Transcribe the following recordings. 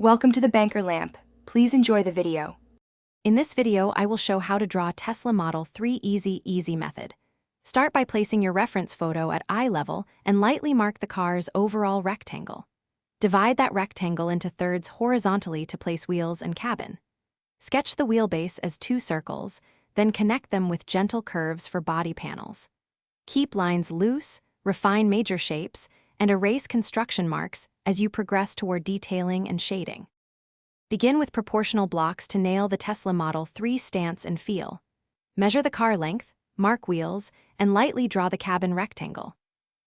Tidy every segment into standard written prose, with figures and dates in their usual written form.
Welcome to the Banker Lamp. Please enjoy the video. In this video, I will show how to draw Tesla Model 3 Easy method. Start by placing your reference photo at eye level and lightly mark the car's overall rectangle. Divide that rectangle into thirds horizontally to place wheels and cabin. Sketch the wheelbase as 2 circles, then connect them with gentle curves for body panels. Keep lines loose, refine major shapes, and erase construction marks as you progress toward detailing and shading. Begin with proportional blocks to nail the Tesla Model 3 stance and feel. Measure the car length, mark wheels, and lightly draw the cabin rectangle.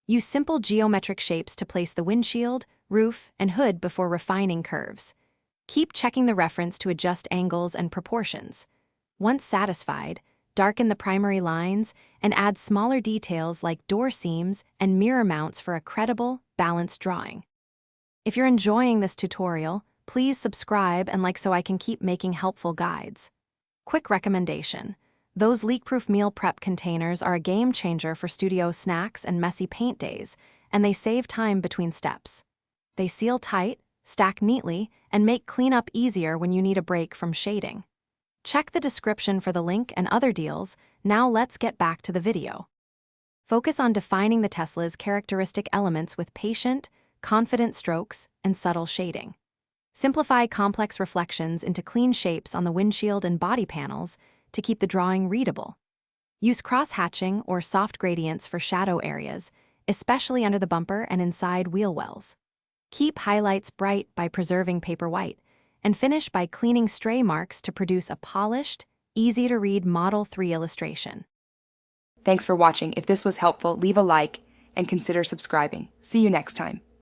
Use simple geometric shapes to place the windshield, roof, and hood before refining curves. Keep checking the reference to adjust angles and proportions. Once satisfied, darken the primary lines and add smaller details like door seams and mirror mounts for a credible, balanced drawing. If you're enjoying this tutorial, please subscribe and like so I can keep making helpful guides. Quick recommendation: those leak-proof meal prep containers are a game changer for studio snacks and messy paint days, and they save time between steps. They seal tight, stack neatly, and make cleanup easier when you need a break from shading. Check the description for the link and other deals. Now let's get back to the video. Focus on defining the Tesla's characteristic elements with patient, confident strokes and subtle shading. Simplify complex reflections into clean shapes on the windshield and body panels to keep the drawing readable. Use cross-hatching or soft gradients for shadow areas, especially under the bumper and inside wheel wells. Keep highlights bright by preserving paper white, and finish by cleaning stray marks to produce a polished, easy-to-read Model 3 illustration. Thanks for watching. If this was helpful, leave a like and consider subscribing. See you next time.